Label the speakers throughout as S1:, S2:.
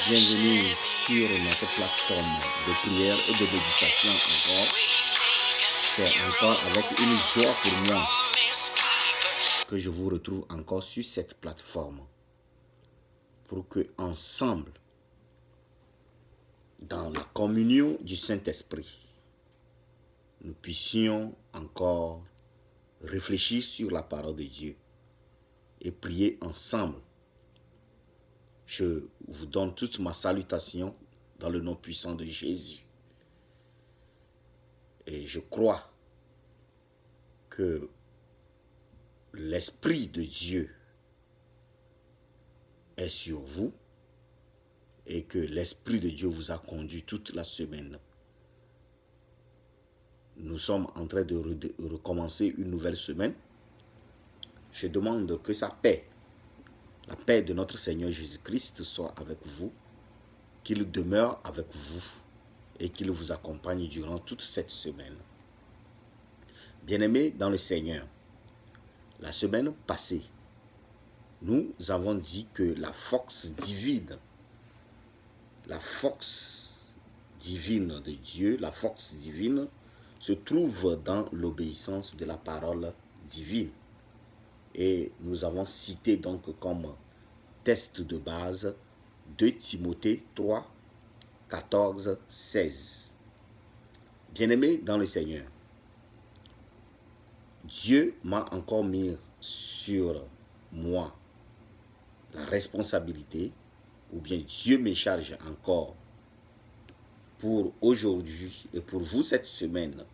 S1: Bienvenue sur notre plateforme de prière et de méditation encore. C'est encore avec une joie pour moi que je vous retrouve encore sur cette plateforme pour que ensemble, dans la communion du Saint-Esprit, nous puissions encore réfléchir sur la parole de Dieu et prier ensemble. Je vous donne toute ma salutation dans le nom puissant de Jésus. Et je crois que l'Esprit de Dieu est sur vous et que l'Esprit de Dieu vous a conduit toute la semaine. Nous sommes en train de recommencer une nouvelle semaine. Je demande que sa paix, la paix de notre Seigneur Jésus-Christ soit avec vous, qu'il demeure avec vous et qu'il vous accompagne durant toute cette semaine. Bien-aimés dans le Seigneur, la semaine passée, nous avons dit que la force divine de Dieu, la force divine se trouve dans l'obéissance de la parole divine. Et nous avons cité donc comme test de base 2 Timothée 3, 14, 16. Bien-aimés dans le Seigneur, Dieu m'a encore mis sur moi la responsabilité, ou bien Dieu me charge encore pour aujourd'hui et pour vous cette semaine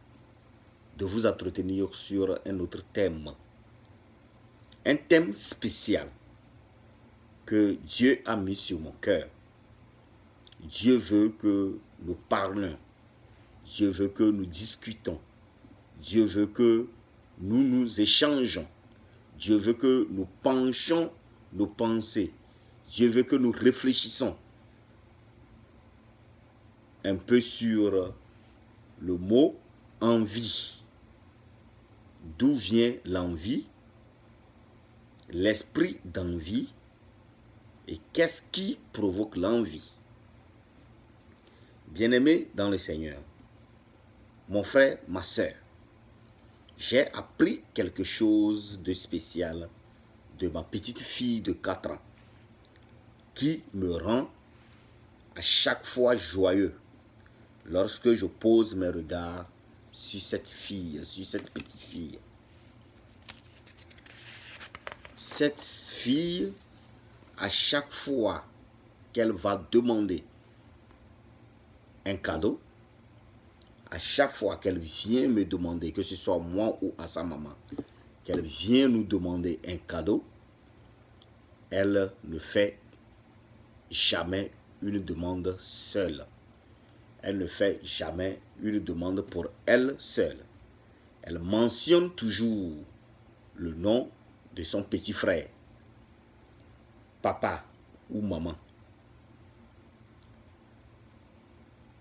S1: de vous entretenir sur un autre thème. Un thème spécial que Dieu a mis sur mon cœur. Dieu veut que nous parlions. Dieu veut que nous discutons. Dieu veut que nous nous échangeons. Dieu veut que nous penchions nos pensées. Dieu veut que nous réfléchissions un peu sur le mot envie. D'où vient l'envie? L'esprit d'envie. Et qu'est-ce qui provoque l'envie? Bien-aimés dans le Seigneur, mon frère, ma soeur, j'ai appris quelque chose de spécial de ma petite fille de 4 ans qui me rend à chaque fois joyeux lorsque je pose mes regards sur cette fille, sur cette petite fille. Cette fille, à chaque fois qu'elle va demander un cadeau, à chaque fois qu'elle vient me demander, que ce soit moi ou à sa maman, qu'elle vient nous demander un cadeau, elle ne fait jamais une demande seule. Elle ne fait jamais une demande pour elle seule. Elle mentionne toujours le nom de son petit frère, papa ou maman.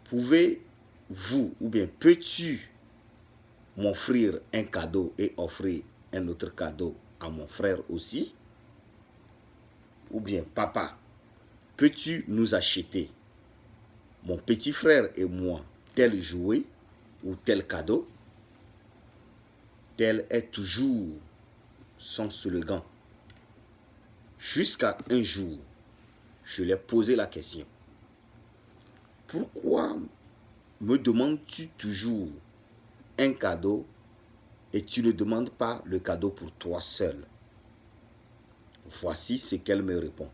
S1: Pouvez-vous ou bien peux-tu m'offrir un cadeau et offrir un autre cadeau à mon frère aussi? Ou bien papa, peux-tu nous acheter, mon petit frère et moi, tel jouet ou tel cadeau? Tel est toujours son slogan. Jusqu'à un jour, je lui ai posé la question. Pourquoi me demandes-tu toujours un cadeau et tu ne demandes pas le cadeau pour toi seul? Voici ce qu'elle me répond.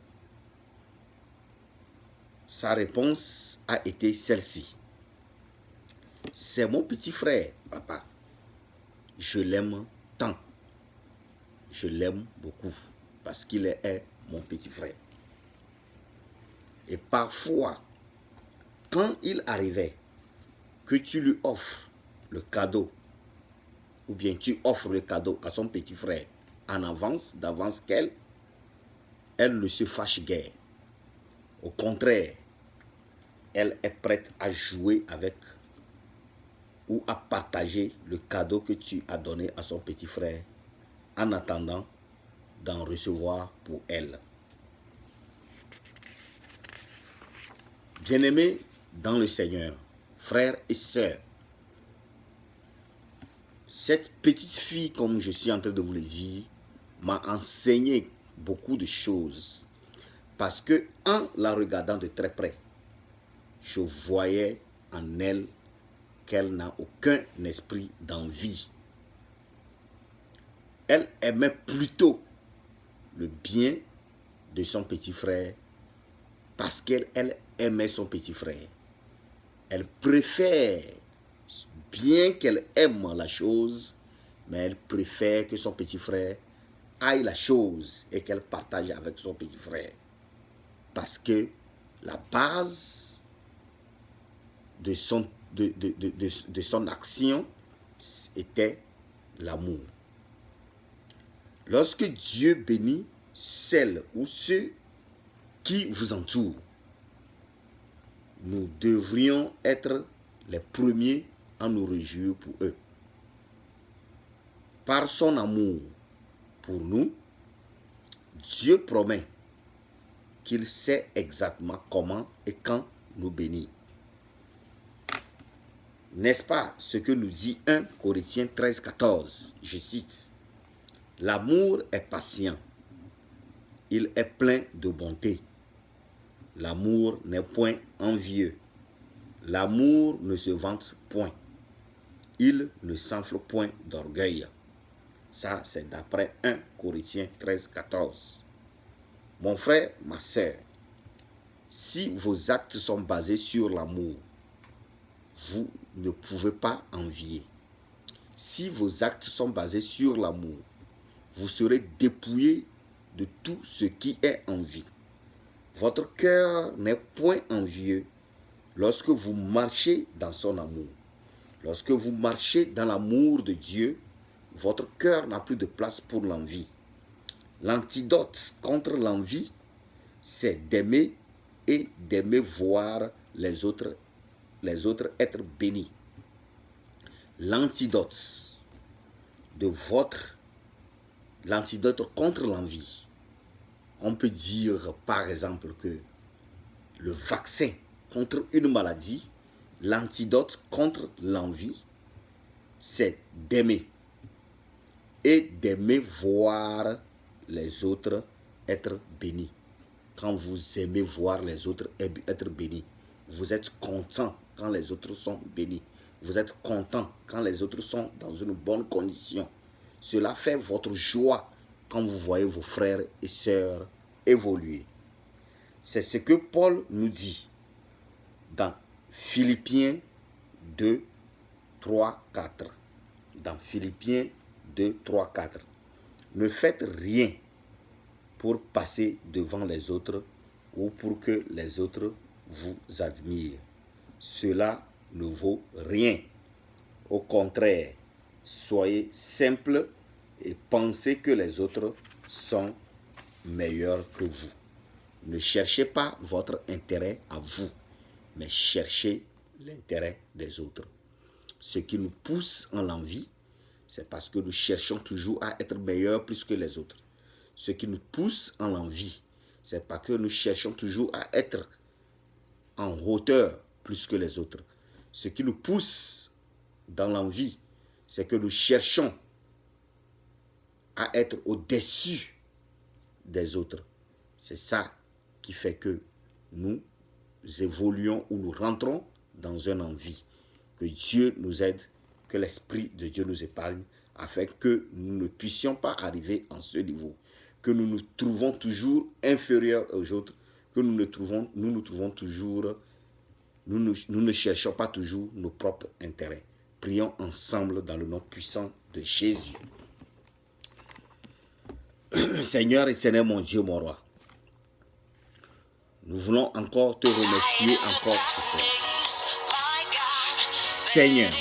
S1: Sa réponse a été celle-ci. C'est mon petit frère, papa. Je l'aime tant. Je l'aime beaucoup parce qu'il est mon petit frère. Et parfois, quand il arrivait que tu lui offres le cadeau, ou bien tu offres le cadeau à son petit frère en avance, d'avance qu'elle, elle ne se fâche guère. Au contraire, elle est prête à jouer avec ou à partager le cadeau que tu as donné à son petit frère en attendant d'en recevoir pour elle. Bien-aimés dans le Seigneur, frères et sœurs, cette petite fille, comme je suis en train de vous le dire, m'a enseigné beaucoup de choses. Parce que en la regardant de très près, je voyais en elle qu'elle n'a aucun esprit d'envie. Elle aimait plutôt le bien de son petit frère parce qu'elle aimait son petit frère. Elle préfère, bien qu'elle aime la chose, mais elle préfère que son petit frère aille la chose et qu'elle partage avec son petit frère. Parce que la base de son action était l'amour. Lorsque Dieu bénit celles ou ceux qui vous entourent, nous devrions être les premiers à nous réjouir pour eux. Par son amour pour nous, Dieu promet qu'il sait exactement comment et quand nous bénir. N'est-ce pas ce que nous dit 1 Corinthiens 13, 14? Je cite. L'amour est patient. Il est plein de bonté. L'amour n'est point envieux. L'amour ne se vante point. Il ne s'enfle point d'orgueil. Ça, c'est d'après 1 Corinthiens 13, 14. Mon frère, ma sœur, si vos actes sont basés sur l'amour, vous ne pouvez pas envier. Si vos actes sont basés sur l'amour, vous serez dépouillé de tout ce qui est envie. Votre cœur n'est point envieux lorsque vous marchez dans son amour. Lorsque vous marchez dans l'amour de Dieu, votre cœur n'a plus de place pour l'envie. L'antidote contre l'envie, c'est d'aimer et d'aimer voir les autres être bénis. L'antidote contre l'envie. On peut dire par exemple que le vaccin contre une maladie, l'antidote contre l'envie, c'est d'aimer et d'aimer voir les autres être bénis. Quand vous aimez voir les autres être bénis, vous êtes content quand les autres sont bénis. Vous êtes content quand les autres sont dans une bonne condition. Cela fait votre joie quand vous voyez vos frères et sœurs évoluer. C'est ce que Paul nous dit dans Philippiens 2, 3, 4. Dans Philippiens 2, 3, 4. Ne faites rien pour passer devant les autres ou pour que les autres vous admirent. Cela ne vaut rien. Au contraire, soyez simples et pensez que les autres sont meilleurs que vous. Ne cherchez pas votre intérêt à vous, mais cherchez l'intérêt des autres. Ce qui nous pousse en l'envie, c'est parce que nous cherchons toujours à être meilleurs plus que les autres. Ce qui nous pousse en l'envie, c'est parce que nous cherchons toujours à être en hauteur plus que les autres. Ce qui nous pousse dans l'envie, c'est que nous cherchons à être au-dessus des autres. C'est ça qui fait que nous évoluons ou nous rentrons dans une envie. Que Dieu nous aide, que l'Esprit de Dieu nous épargne, afin que nous ne puissions pas arriver en ce niveau, que nous nous trouvons toujours inférieurs aux autres, que nous ne cherchons pas toujours nos propres intérêts. Prions ensemble dans le nom puissant de Jésus. Seigneur et Seigneur mon Dieu, mon roi, nous voulons encore te remercier encore ce soir. Seigneur,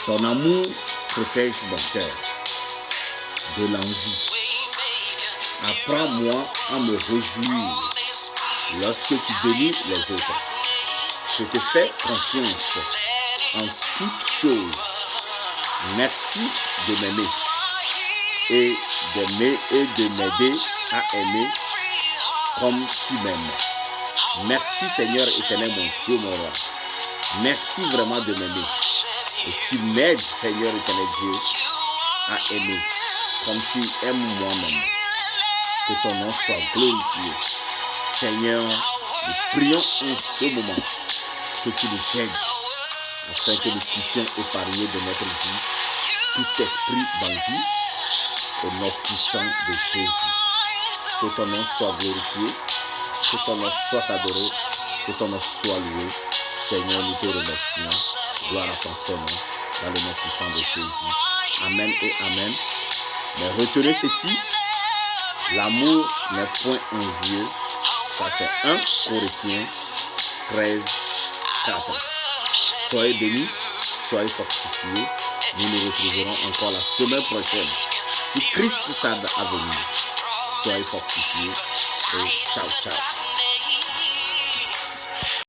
S1: ton amour protège mon cœur de l'envie. Apprends-moi à me réjouir lorsque tu bénis les autres. Je te fais confiance en toutes choses. Merci de m'aimer et de m'aider à aimer comme tu m'aimes. Merci Seigneur éternel, mon Dieu, mon roi. Merci vraiment de m'aimer. Et tu m'aides, Seigneur éternel Dieu, à aimer comme tu aimes moi-même. Que ton nom soit glorifié. Seigneur, nous prions en ce moment que tu nous aides afin que nous puissions épargner de notre vie tout esprit d'envie au nom puissant de Jésus. Que ton nom soit glorifié, que ton nom soit adoré, que ton nom soit loué. Seigneur, nous te remercions. Gloire à ton Saint-Nom, dans le nom puissant de Jésus. Amen et amen. Mais retenez ceci, l'amour n'est point envieux. Ça c'est 1 Corinthiens 13, 4. Soyez bénis, soyez fortifiés. Nous nous retrouverons encore la semaine prochaine. Si Christ tarde à venir, soyez fortifiés et ciao, ciao.